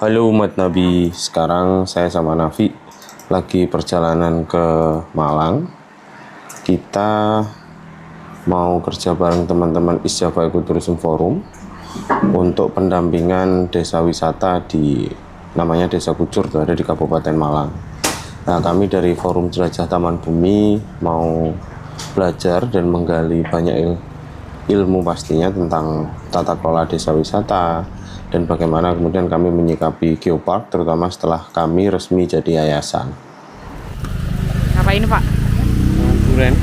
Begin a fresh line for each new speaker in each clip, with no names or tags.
Halo umat Nabi, sekarang saya sama Nafi lagi perjalanan ke Malang. Kita mau kerja bareng teman-teman East Java Ecotourism Forum untuk pendampingan desa wisata di namanya Desa Kucur, ada di Kabupaten Malang. Nah, kami dari Forum Jelajah Taman Bumi mau belajar dan menggali banyak ilmu pastinya tentang tata kelola desa wisata dan bagaimana kemudian kami menyikapi geopark, terutama setelah kami resmi jadi yayasan.
Apa ini, Pak?
Duren.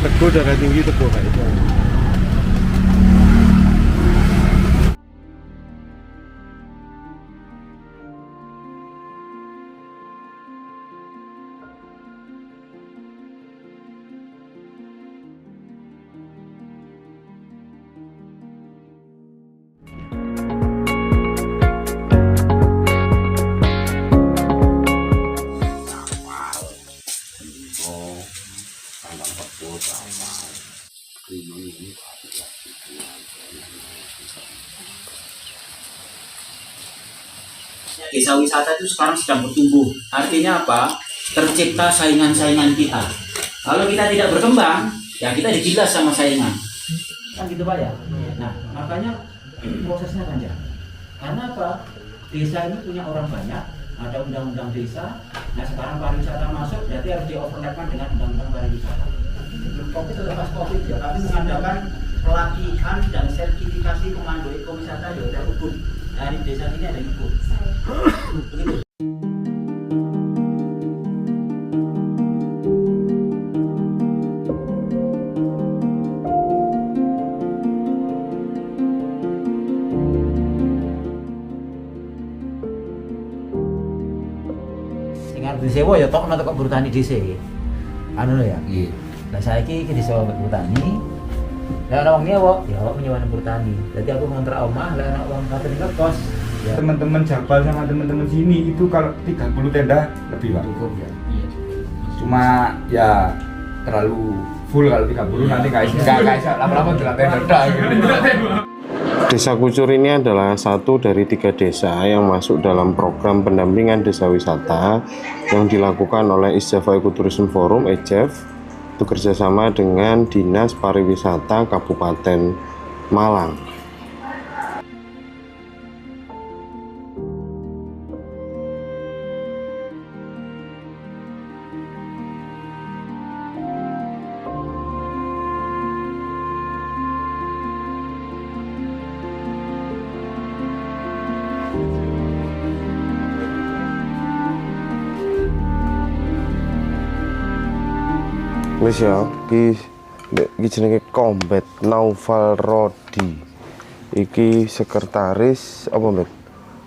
Teguh darah tinggi teguh kayak itu.
Desa wisata itu sekarang sedang bertumbuh. Artinya apa? Tercipta saingan-saingan kita. Kalau kita tidak berkembang, ya kita digilas sama saingan. Kan gitu Pak ya? Nah, makanya prosesnya panjang. Karena apa? Desa ini punya orang banyak, ada undang-undang desa. Nah, sekarang pariwisata masuk, berarti harus di-overlapkan dengan undang-undang pariwisata. Covid lepas Covid ya, kami mengadakan pelatihan dan sertifikasi komando ekowisata di Hotel Ubud. Dari desa ini ada Ubud. Begitu. Sing arep disewa ya tok nang kok bertani dhisik. Anu lho ya. Nggih. Lah saiki iki disewa bertani. Lah ana wong nyewa, ya awak menyewa bertani. Jadi aku ngontrak omah, lah ana wong kate ning kos. Ya.
Teman-teman Jabal sama teman-teman sini itu kalau 30 tenda lebih Pak.
Cukup ya. Iya.
Cuma ya terlalu full kalau 30 nanti nggak bisa lama-lama jelas tenda dah gitu.
Desa Kucur ini adalah satu dari 3 desa yang masuk dalam program pendampingan desa wisata yang dilakukan oleh East Java Ecotourism Forum (EJEF), itu kerjasama dengan Dinas Pariwisata Kabupaten Malang. Wis ya, iki jenenge Combat Naufal Rodi. Iki sekretaris apa, Mbak?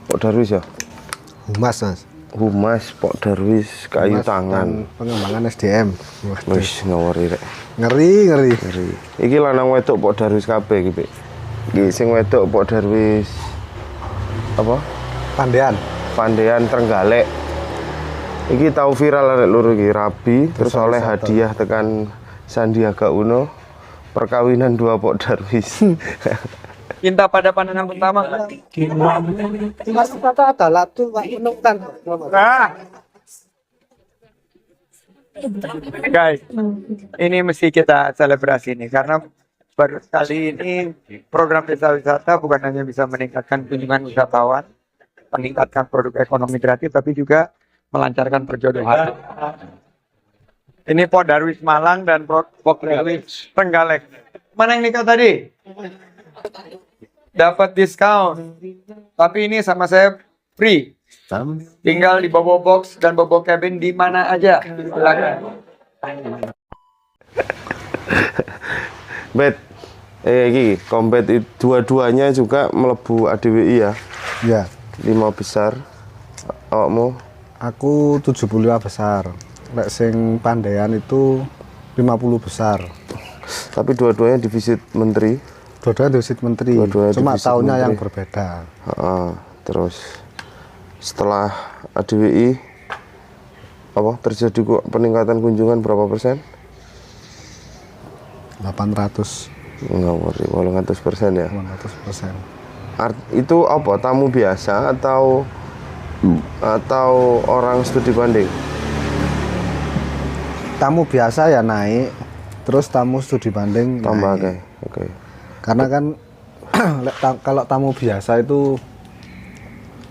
Pak Darwis ya?
Humas, Mas.
Humas Pak Darwis kayu
Humas
tangan.
Pengembangan SDM.
Wis ngawuri rek.
Ngeri.
Iki lanang wedok Pak Darwis kabeh iki, Pak. Iki sing wedok Pak Darwis apa? Pandean Trenggalek. Iki tahu viral arek loro iki rabi terus oleh hadiah tekan Sandiaga Uno perkawinan 2 Pak Darwis.
Cinta pada pandangan pertama.
Mas kata adalah tuh Pak menemukan.
Guys, ini mesti kita selebrasi nih karena baru kali ini program desa wisata bukan hanya bisa meningkatkan kunjungan wisatawan, meningkatkan produk ekonomi kreatif, tapi juga melancarkan perjodohan. Ini Pak Darwis Malang dan Pak Darwis Trenggalek. Mana yang nikah tadi? Dapat diskon. Tapi ini sama saya free. Tinggal di Bobo Box dan Bobo Cabin di mana aja. Silakan.
Bet, Iki dua-duanya juga melebu ADWI ya.
Ya,
5 besar. Awakmu
aku 75 besar. Lek sing Pandean itu 50 besar.
tapi dua-duanya divisit menteri.
Dua-duanya divisi menteri.
Dua-duanya
Cuma
divisi
tahunnya
menteri.
yang berbeda.
Terus setelah ADWI apa terjadi peningkatan kunjungan berapa persen?
800,
Enggak worry, 800% ya.
800%.
Itu apa? Tamu biasa atau orang studi banding?
Tamu biasa ya naik, terus tamu studi banding
Tambah
naik.
oke.
Karena kan kalau tamu biasa itu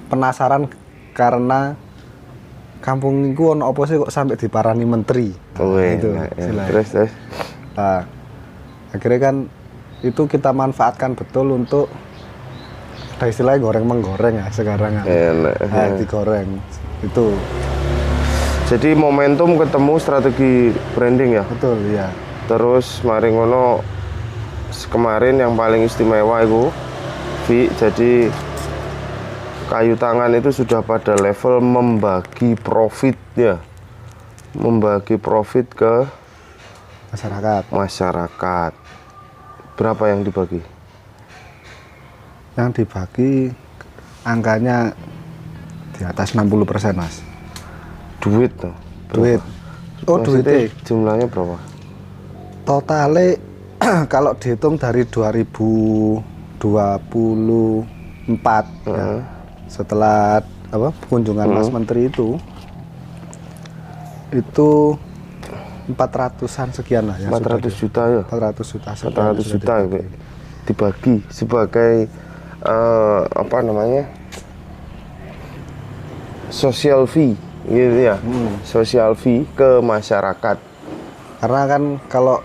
penasaran karena kampung niku ono apa sih kok sampai diparani menteri. Itu
Ya.
istilahnya.
Terus
Nah, akhirnya kan itu kita manfaatkan betul untuk ada istilahnya goreng menggoreng ya sekarang kan.
enak.
Nah, digoreng itu
Jadi momentum ketemu strategi branding ya.
betul ya.
Terus mari ngono kemarin yang paling istimewa itu jadi kayu tangan itu sudah pada level membagi profit ya. Membagi profit ke masyarakat. Berapa yang dibagi?
Yang dibagi angkanya di atas 60% Mas.
Duit tuh.
Duit. Oh,
Maksudnya
duitnya.
jumlahnya berapa?
Totalnya kalau dihitung dari 2024 ya, setelah kunjungan Mas Menteri itu 400-an sekian lah ya.
400 juta ya.
400 juta.
400 juta ya, Pak. Dibagi sebagai apa namanya? Social fee gitu ya. Social fee ke masyarakat.
Karena kan kalau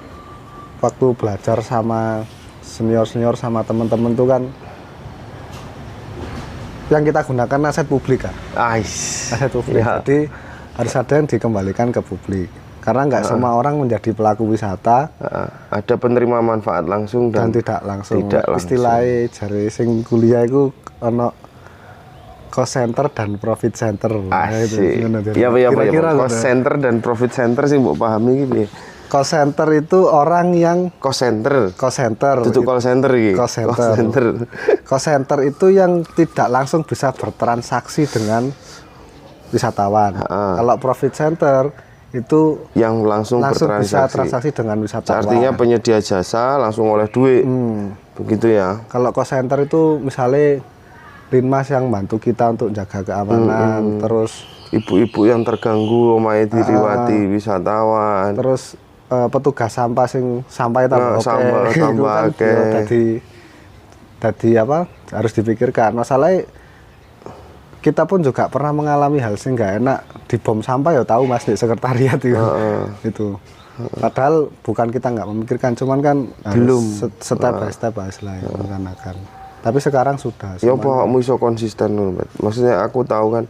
waktu belajar sama senior-senior sama teman-teman tuh kan yang kita gunakan aset publik kan. Aset publik.
Ya.
Jadi harus ada yang dikembalikan ke publik. Karena nggak semua orang menjadi pelaku wisata
Ada penerima manfaat langsung
dan tidak langsung.
Tidak langsung.
Istilahnya jari sing kuliah itu ono cost center dan profit center. Nah, itu.
Asik.
Ngono, jadi
Iya,
kira-kira
cost
ngono.
center dan profit center sih mbok pahami gitu.
Cost center itu orang yang
Cost center.
cost center.
Tutup call center iki.
Cost center. Cost center itu yang tidak langsung bisa bertransaksi dengan wisatawan. Kalau profit center itu
Yang langsung
bisa
bertransaksi.
transaksi dengan wisatawan.
Artinya penyedia jasa langsung oleh duit. Begitu ya.
Kalau cost center itu misalnya Linmas yang bantu kita untuk jaga keamanan, terus
Ibu-ibu yang terganggu omahe diliwati wisatawan.
terus petugas sampah sing sampah
Nah,
tambah
sampah
oke.
tambah
Itu kan
akeh.
ya tadi apa harus dipikirkan. Masalahnya kita pun juga pernah mengalami hal sing nggak enak di bom sampah ya tahu Mas di sekretariat itu. Itu. Padahal bukan kita nggak memikirkan, cuman kan
Belum.
step by step lah ya, merencanakan. Tapi sekarang sudah.
Ya
cuman-
apa kamu iso konsisten loh, Bet. Maksudnya aku tahu kan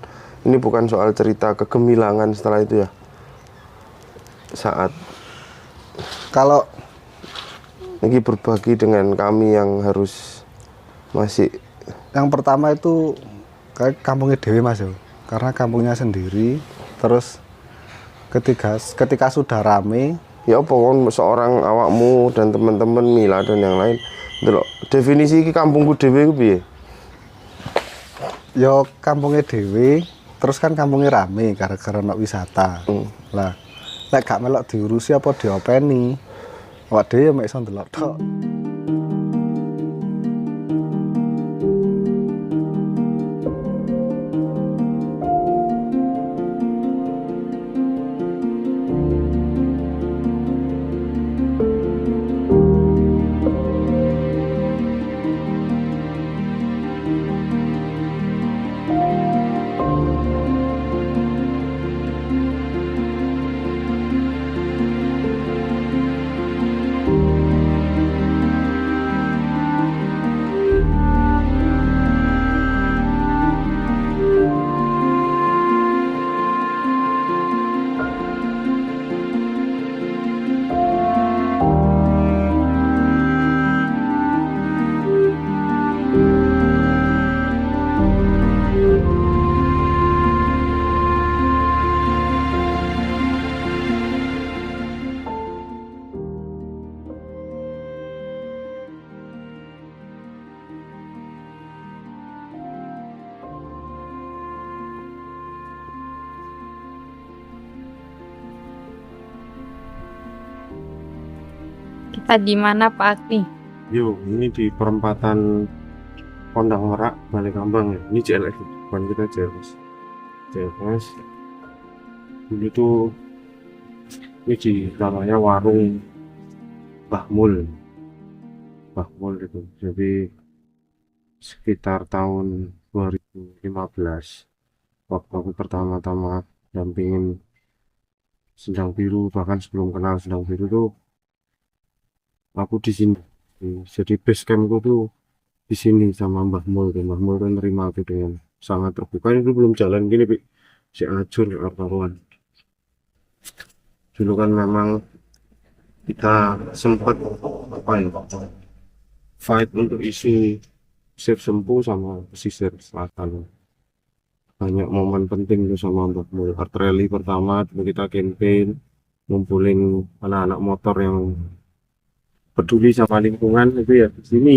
ini bukan soal cerita kegemilangan setelah itu ya. Saat
Kalau
ini berbagi dengan kami yang harus masih
yang pertama itu kayak kampungnya Dewi Mas yo. Karena kampungnya sendiri, terus ketika sudah rame,
ya apa kon seorang awakmu dan teman-teman Mila dan yang lain delok definisi iki kampungku dhewe ku piye?
yo kampungnya Dewi, terus kan kampungnya rame gara-gara nak wisata. Lah, lek gak melok diurusi apa diopeni, awak dhewe mek iso ndelok tok.
Di mana Pak Akti?
Yo, ini di perempatan Kondang Merak, Balekambang ya. Ini CLS, bukan kita CLS. CLS. Dulu tuh ini di namanya warung Bahmul. Bahmul itu. Jadi sekitar tahun 2015 waktu aku pertama-tama dampingin Sendang Biru, bahkan sebelum kenal Sendang Biru tuh aku di sini. Jadi base campku tuh di sini sama Mbah Mul. Mbah Mul kan nerima aku dengan sangat terbuka. Ini belum jalan gini, Pi. Si acur ya kawan. Dulu kan memang kita sempat apa ya, fight untuk isu Sir Sempu sama pesisir selatan. Banyak momen penting tuh sama Mbah Mul. Art Rally pertama dulu kita campaign ngumpulin anak-anak motor yang peduli sama lingkungan itu ya di sini.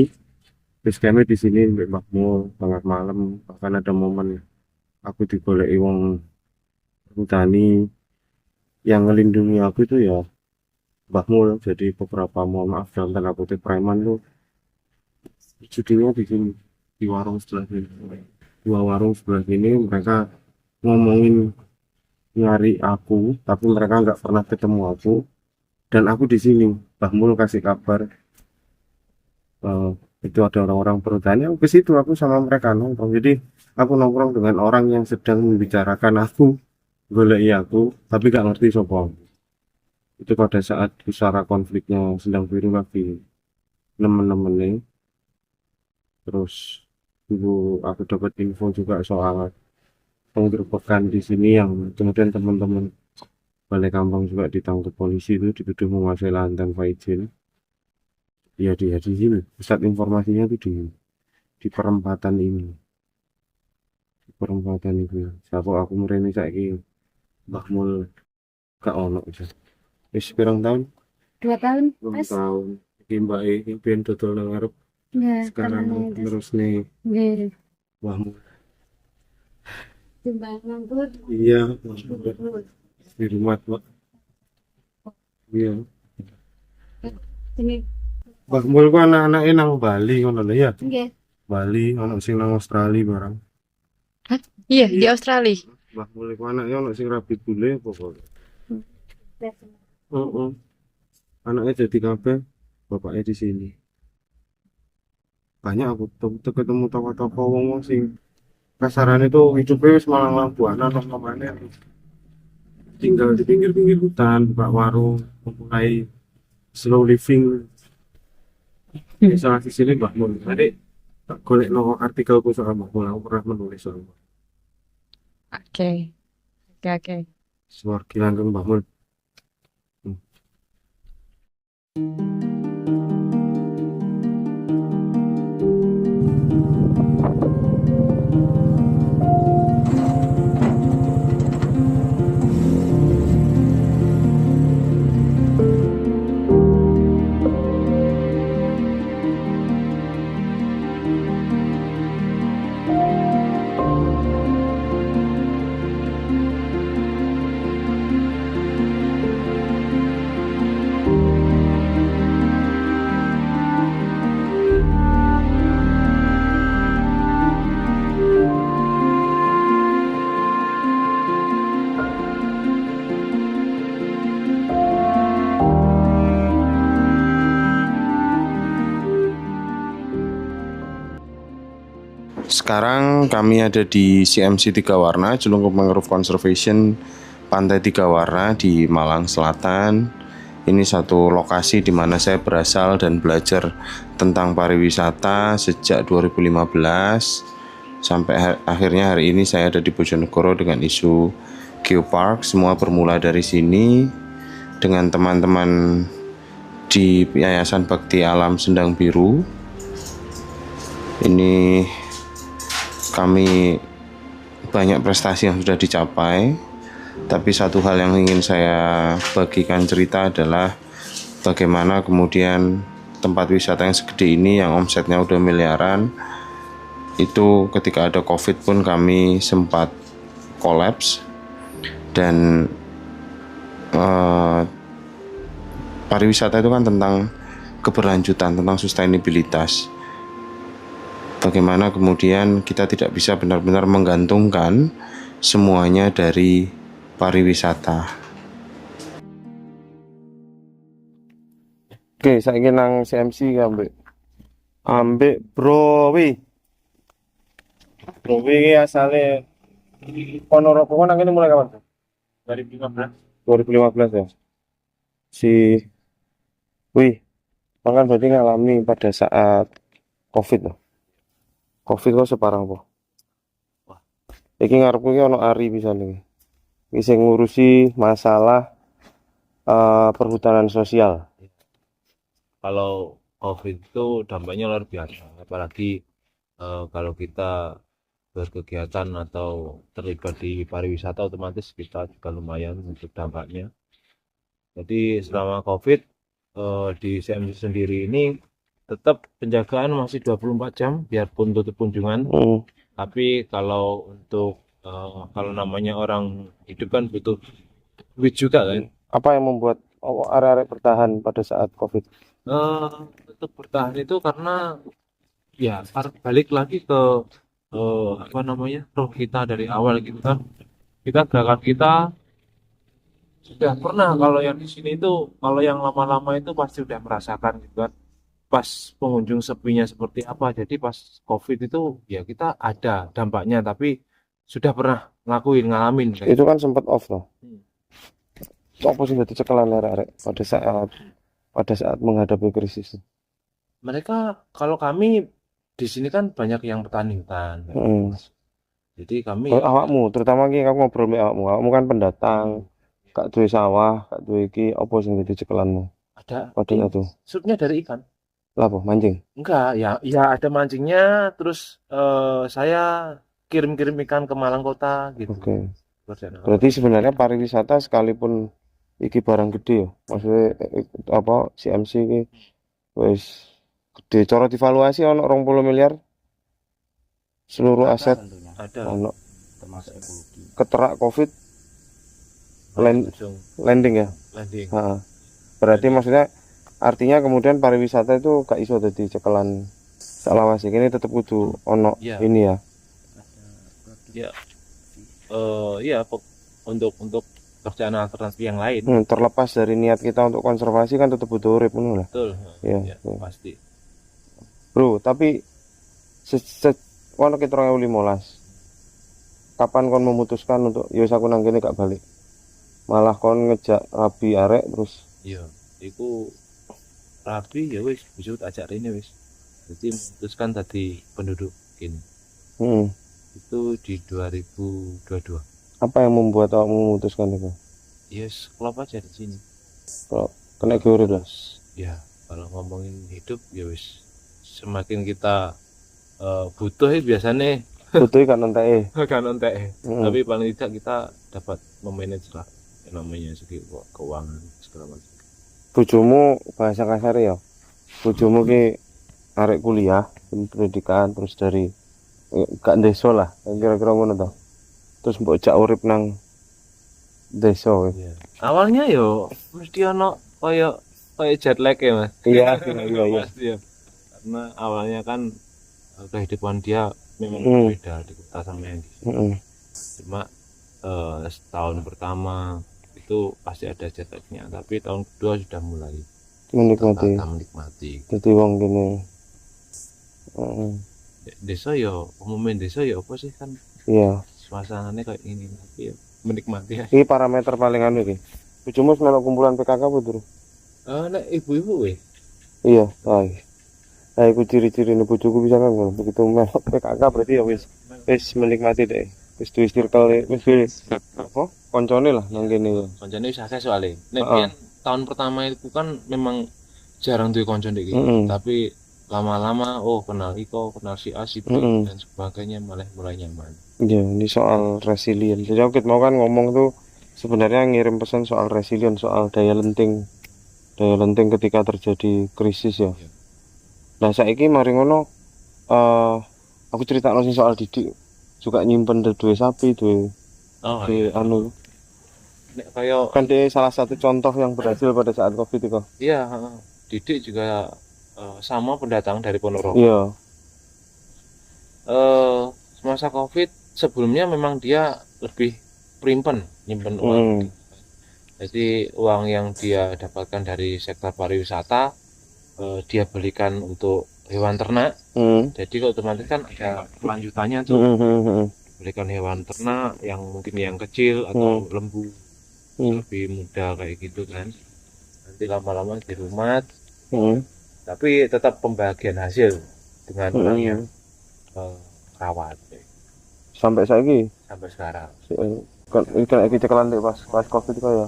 Base campnya di sini Mbak Mul, tengah malam, bahkan ada momen aku digoleki wong Hutani yang ngelindungi aku itu ya Mbah Mul. Jadi beberapa, mohon maaf dalam tanda kutip, preman tuh judinya di sini, di warung sebelah sini. Dua warung sebelah sini mereka ngomongin nyari aku, tapi mereka nggak pernah ketemu aku. Dan aku di sini, Mbah Mul kasih kabar itu ada orang-orang perhutani. Aku ke situ, aku sama mereka nongkrong. Jadi aku nongkrong dengan orang yang sedang membicarakan aku, goleki aku, tapi gak ngerti sopo. Itu pada saat pusara konfliknya Sendang Biru lagi nemen-nemennya. Terus dulu aku dapat info juga soal penggerbekan di sini yang kemudian teman-teman Balekambang juga ditangkap polisi, itu dituduh menguasai lahan tanpa izin. Ya di sini pusat informasinya tuh di perempatan ini, di perempatan itu. Siapa aku mereni saiki Mbah Mul gak ono aja. Wis pirang tahun?
2 tahun,
2
Mas.
tahun. Iki Mbak iki ben dodol nang ngarep.
Ya,
Sekarang terus nih
Nggih.
Mbah Mul.
Timbang nganggur.
Iya, di rumah Mbak. Iya.
Ini
Mbah Mul ku anak-anake nang Bali ngono lho ya.
nggih.
Bali ono sing nang Australia barang.
Iya, di Australia.
Mbah Mul ku anake ono sing rabi bule apa kok. Heeh. Anaknya jadi kabeh, bapaknya di sini. Banyak aku ketemu toko-toko wong sing kasarannya tuh hidupnya wis malang buana nang kamane. Tinggal di pinggir-pinggir hutan, buka warung, memulai slow living. Salah di sini Mbah Mul. Tadi tak golek no artikelku soal Mbah Mul, aku pernah menulis soal
Oke. Oke.
Swargi langgeng Mbah Mul. Sekarang kami ada di CMC Tiga Warna, Celungkup Mangrove Conservation Pantai Tiga Warna di Malang Selatan. Ini satu lokasi di mana saya berasal dan belajar tentang pariwisata sejak 2015 sampai akhirnya hari ini saya ada di Bojonegoro dengan isu geopark. Semua bermula dari sini dengan teman-teman di Yayasan Bakti Alam Sendang Biru. Ini kami banyak prestasi yang sudah dicapai, tapi satu hal yang ingin saya bagikan cerita adalah bagaimana kemudian tempat wisata yang segede ini yang omsetnya udah miliaran itu ketika ada COVID pun kami sempat kolaps. Dan pariwisata itu kan tentang keberlanjutan, tentang sustainabilitas. Bagaimana kemudian kita tidak bisa benar-benar menggantungkan semuanya dari pariwisata. Oke, saya ingin nang CMC ambek Browi. Browi ini asalnya Ponorogo nang ini mulai kapan? 2015 ya. Si wih, kan berarti ngalami pada saat COVID loh. COVID kok separah apa? Iki ngarepku iki ono Ari bisa nih. Iki sing ngurusi masalah perhutanan sosial.
Kalau COVID itu dampaknya luar biasa, apalagi kalau kita berkegiatan atau terlibat di pariwisata, otomatis kita juga lumayan untuk dampaknya. Jadi selama COVID di CMC sendiri ini tetap penjagaan masih 24 jam biarpun tutup kunjungan. Tapi kalau untuk kalau namanya orang hidup kan butuh duit juga kan.
Apa yang membuat arek-arek bertahan pada saat COVID?
Untuk bertahan itu karena ya balik lagi ke apa namanya roh kita dari awal gitu kan. Gerakan kita sudah pernah, kalau yang di sini itu kalau yang lama-lama itu pasti udah merasakan gitu kan. Pas pengunjung sepinya seperti apa, jadi pas COVID itu ya kita ada dampaknya, tapi sudah pernah ngalamin kayak
Itu kan sempat off loh. Apa sih jadi cekelan arek-arek pada saat menghadapi krisis?
mereka. Kalau kami di sini kan banyak yang petani hutan, jadi kami
Awakmu, terutama ki aku ngobrol sama awakmu. Awakmu kan pendatang, gak duwe sawah, gak duwe iki, apa sing jadi cekelanmu?
ada
Pada itu.
supnya dari ikan.
Lah apa mancing?
Enggak, ya ada mancingnya, terus saya kirim-kirim ikan ke Malang Kota gitu.
Oke.
Kerjaan apa?
Berarti sebenarnya pariwisata sekalipun iki barang gede ya. Maksudnya apa CMC iki wis gede. Cara divaluasi ono 20 miliar seluruh aset
Ada
ono
termasuk ekologi.
keterak COVID
langsung
landing ya.
landing.
Ha. Berarti maksudnya artinya kemudian pariwisata itu gak iso dadi cekelan salawase. Ini tetep kudu ono
Iya.
ini ya.
Ya, iya untuk kerjaan alternatif yang lain.
Terlepas dari niat kita untuk konservasi kan tetep butuh urip ngono lah.
Betul.
Iya,
Ya,
betul.
pasti.
Bro, tapi kono ki 2015. Kapan kon memutuskan untuk ya wis aku nang kene gak balik? Malah kon ngejak rabi arek terus
Iya, iku rapi ya wis bisa tak ajak rene wis. Jadi memutuskan tadi penduduk ini.
hmm,
Itu di 2022.
apa yang membuat awakmu memutuskan itu?
Yes, klop aja di sini.
Kalau kena urip lah.
Ya, kalau ngomongin hidup ya wis semakin kita butuh ya biasanya
Butuh kan entek.
kan ontek.
Hmm.
Tapi paling tidak kita dapat memanage lah yang namanya segi keuangan segala macam.
Bojomu bahasa kasar ya. Bojomu ki arek kuliah, pendidikan terus dari gak desa lah, kira-kira ngono to. Terus mbok jak urip nang desa.
Ya. Awalnya yo mesti ono kayak jet lag ya mas.
Iya, iya.
Pasti ya. Karena awalnya kan kehidupan dia memang
Hmm.
beda di kota sama yang di sini.
Heeh.
Cuma setahun pertama itu pasti ada jet lagnya, tapi tahun kedua sudah mulai
Menikmati.
tertata menikmati.
Jadi wong gini. Heeh.
Desa yo umumnya desa yo apa sih kan
Iya.
suasananya kayak ini, tapi ya menikmati ya.
Ini parameter paling anu iki. Bojomu wis melok kumpulan PKK apa durung?
Nek ibu-ibu weh.
Iya, nah iku ciri-ciri ini bojoku bisa kan ngono. Begitu melok PKK berarti ya wis menikmati deh. Wis duwe circle wis apa? Koncone lah nang kene ya.
Koncone wis akeh soalnya. Nek
Heeh.
biyen tahun pertama itu kan memang jarang duwe konco ndek iki.
Heeh.
Tapi lama-lama kenal Iko, kenal si A, si B
Heeh.
dan sebagainya malah mulai nyaman.
Iya, ini soal resilient. Jadi aku mau kan ngomong tuh sebenarnya ngirim pesan soal resilient, soal daya lenting ketika terjadi krisis ya.
Iya.
Nah, saiki mari ngono aku critakno sing soal Didik juga nyimpen duwe sapi, duwe
Oh
duwe
iya.
anu.
Nek kaya
Kan dia salah satu contoh yang berhasil pada saat Covid itu.
iya, heeh. Didik juga sama pendatang dari Ponorogo.
Iya.
Semasa COVID sebelumnya memang dia lebih primpen nyimpen uang. Jadi uang yang dia dapatkan dari sektor pariwisata dia belikan untuk hewan ternak. Jadi otomatis kan ada kelanjutannya tuh. Belikan hewan ternak yang mungkin yang kecil atau lembu lebih muda kayak gitu kan. Nanti lama-lama di rumah. Tapi tetap pembagian hasil dengan orang yang rawat
Sampai saiki.
sampai sekarang.
Kan iki cekelan pas Covid kaya.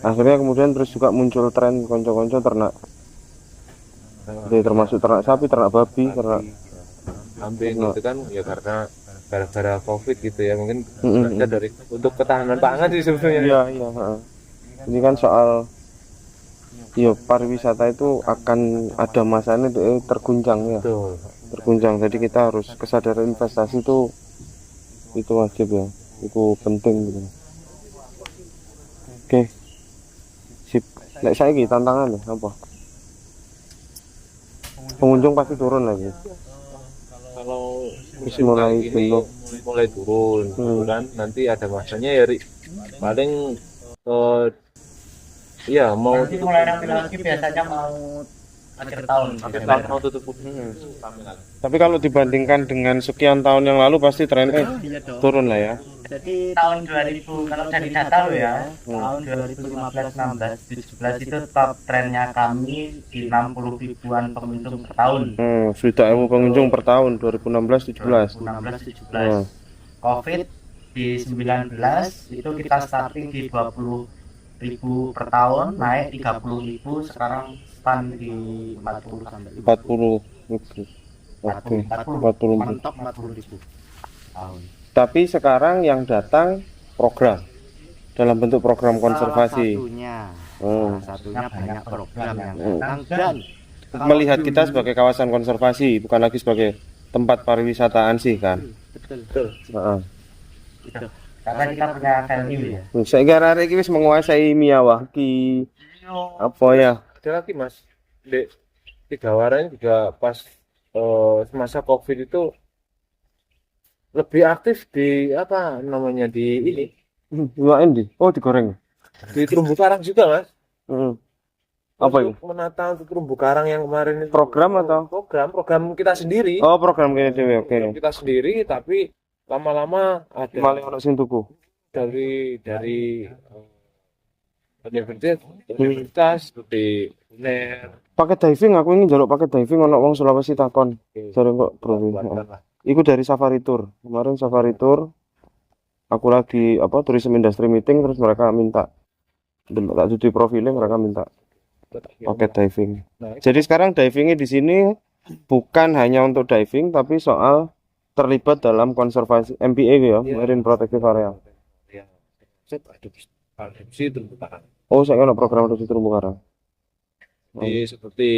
Akhirnya kemudian terus juga muncul tren konco-konco ternak. Jadi termasuk ternak sapi, ternak babi, ternak
Kambing gitu kan ya karena gara-gara COVID gitu ya mungkin ada dari untuk ketahanan pangan sih sebetulnya.
Iya, iya, heeh. Ini kan soal pariwisata itu akan ada masanya terguncang ya.
Betul.
Terguncang. Jadi kita harus kesadaran investasi itu wajib ya. Itu penting gitu. Oke. Sip. Nek saiki tantangan apa? Pengunjung pasti turun lagi.
Kalau
Musim mulai
ini
jenuh.
mulai turun gitu kan nanti ada masanya ya paling ya mau tutup
mulai rapi lagi biasanya mau akhir tahun.
mau tutup.
Tapi kalau dibandingkan dengan sekian tahun yang lalu pasti trennya turun lah ya.
Jadi tahun 2000 kalau dari data lo ya, tahun 2015, 16, 17 itu top trennya kami di 60 ribuan pengunjung per tahun.
Sudah pengunjung per tahun 2016 17.
2016, 17. Covid di 19 itu kita starting di 20 ribu per tahun, naik 30 ribu, sekarang stand di 40 sampai
40 ribu. Oke. 40
mentok 40 ribu tahun.
Tapi sekarang yang datang program dalam bentuk program konservasi.
Salah satunya banyak program yang datang dan
Melihat kita sebagai kawasan konservasi, bukan lagi sebagai tempat pariwisataan sih kan.
betul.
Heeh.
Itu. Karena kita punya value ya.
Saya kira iki wis menguasai Miyawaki. Apa ya?
Ada lagi Mas di Gawaran juga pas semasa COVID itu lebih aktif di apa namanya di ini
Ngapain di? Oh, digoreng.
di terumbu karang juga Mas.
Apa itu?
Untuk menata untuk terumbu karang yang kemarin itu
Program atau?
program kita sendiri.
Oh, program kene dhewe. Oke.
Kita sendiri tapi lama-lama ada
Malah ono sing tuku.
dari universitas seperti UNER.
Pakai diving, aku ingin jaluk pakai diving ono wong Sulawesi takon. Jare kok bro. Iku dari Safari Tour. Kemarin Safari Tour aku lagi tourism industry meeting terus mereka minta tak cuci profilnya mereka minta pakai diving. Jadi sekarang divingnya di sini bukan hanya untuk diving tapi soal terlibat dalam konservasi MPA ya, Marine Protective Area.
Ya. Adopsi terumbu karang.
Oh, saya ada program adopsi terumbu karang.
Jadi seperti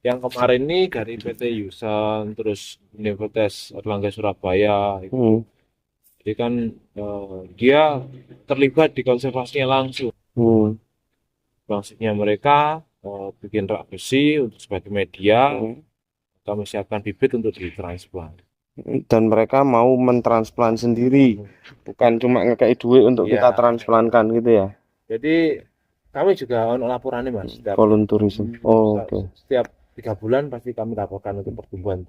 yang kemarin nih dari PT Yusan terus Universitas Erlangga Surabaya itu. Jadi kan dia terlibat di konservasinya langsung. Maksudnya mereka bikin rak besi untuk sebagai media atau menyiapkan bibit untuk ditransplant.
Dan mereka mau mentransplant sendiri, bukan cuma ngekei duit untuk kita transplankan gitu ya.
Jadi kami juga ono laporannya Mas.
Volunteerism. Oh, oke.
Setiap 3 bulan pasti kami laporkan untuk pertumbuhan.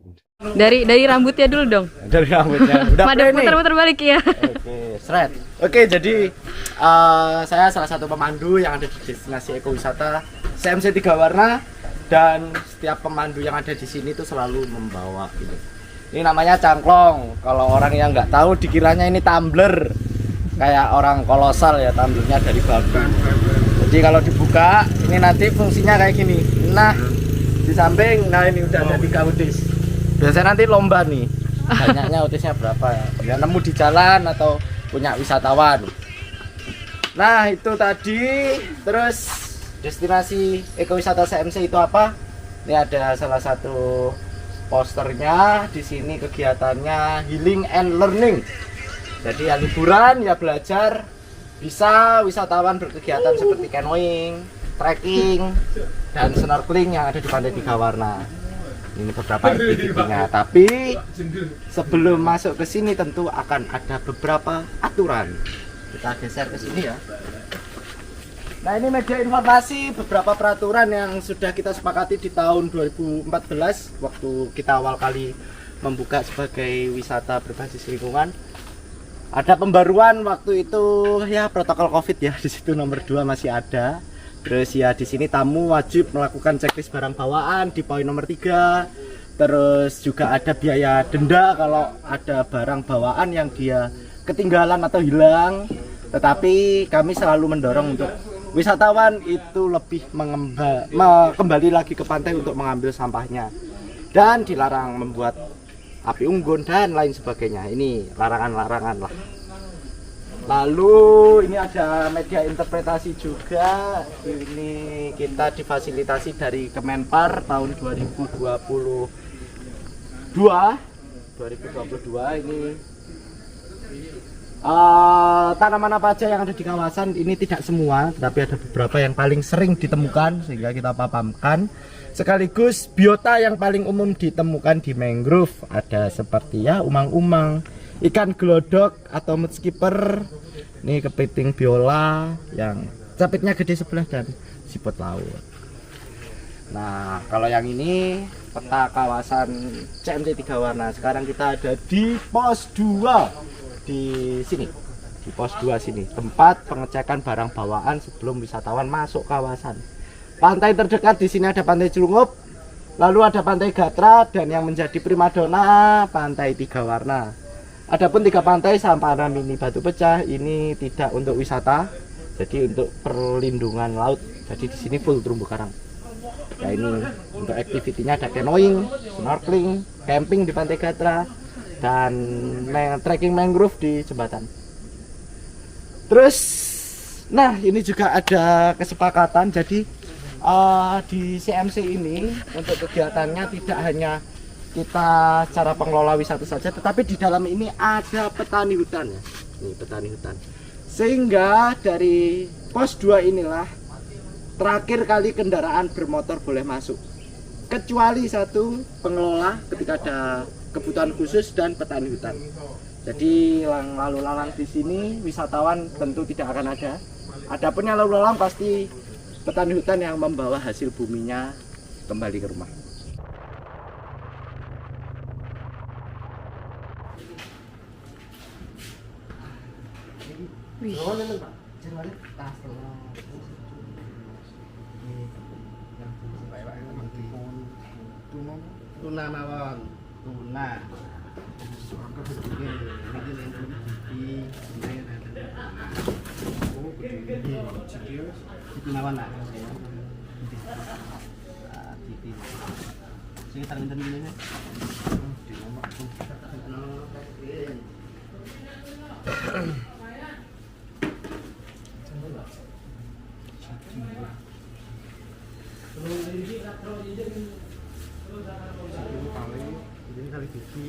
Dari rambutnya dulu dong.
Dari rambutnya. Udah
Madep muter-muter balik ya.
Oke, seret. Oke, jadi saya salah satu pemandu yang ada di destinasi ekowisata CMC Tiga Warna dan setiap pemandu yang ada di sini tuh selalu membawa gitu. Ini namanya cangklong. Kalau orang yang nggak tahu dikiranya ini tumbler. Kayak orang kolosal ya, tumblernya dari bambu. Jadi kalau dibuka, ini nanti fungsinya kayak gini. Nah, di samping, nah ini udah ada 3 udis. Biasanya nanti lomba nih. Banyaknya udisnya berapa ya? Ya nemu di jalan atau punya wisatawan. Nah, itu tadi. Terus destinasi ekowisata CMC itu apa? Ini ada salah satu posternya. Di sini kegiatannya healing and learning. Jadi ya liburan, ya belajar. Bisa wisatawan berkegiatan seperti canoeing, trekking dan snorkeling yang ada di Pantai Tiga Warna. Ini beberapa aktivitinya. Tapi sebelum masuk ke sini tentu akan ada beberapa aturan. Kita geser ke sini ya. Nah, ini media informasi beberapa peraturan yang sudah kita sepakati di tahun 2014 waktu kita awal kali membuka sebagai wisata berbasis lingkungan. Ada pembaruan waktu itu ya, protokol Covid ya, di situ nomor 2 masih ada. Terus ya di sini tamu wajib melakukan checklist barang bawaan di poin nomor 3. Terus juga ada biaya denda kalau ada barang bawaan yang dia ketinggalan atau hilang. Tetapi kami selalu mendorong untuk wisatawan itu lebih kembali lagi ke pantai untuk mengambil sampahnya. Dan dilarang membuat api unggun dan lain sebagainya. Ini larangan-larangan lah. Lalu ini ada media interpretasi juga. Ini kita difasilitasi dari Kemenpar tahun 2022 ini. Tanaman apa aja yang ada di kawasan ini, tidak semua, tapi ada beberapa yang paling sering ditemukan sehingga kita paparkan. Sekaligus biota yang paling umum ditemukan di mangrove ada seperti ya umang-umang, ikan glodok atau mudskipper, ini kepiting biola yang capitnya gede sebelah dan siput laut. Nah, kalau yang ini peta kawasan CMC Tiga Warna. Sekarang kita ada di pos 2 di sini, di pos 2 sini, tempat pengecekan barang bawaan sebelum wisatawan masuk kawasan. Pantai terdekat di sini ada Pantai Celungup, lalu ada Pantai Gatra, dan yang menjadi primadona Pantai Tiga Warna. Adapun 3 pantai Sampana Mini Batu Pecah ini tidak untuk wisata, jadi untuk perlindungan laut. Jadi di sini full terumbu karang. Ya, ini untuk aktivitinya ada canoeing, snorkeling, camping di Pantai Gatra, dan trekking mangrove di jembatan. Terus, nah ini juga ada kesepakatan. Jadi di CMC ini untuk kegiatannya tidak hanya kita cara pengelola wisata saja, tetapi di dalam ini ada petani hutan ya. Ini petani hutan. Sehingga dari pos 2 inilah terakhir kali kendaraan bermotor boleh masuk. Kecuali satu pengelola ketika ada kebutuhan khusus dan petani hutan. Jadi yang lalu lalang di sini wisatawan tentu tidak akan ada. Adapun yang lalu lalang pasti petani hutan yang membawa hasil buminya kembali ke rumah. Tuna mawon, tuna. Tuna mana? Saya taruh ini. Ini kali gigi.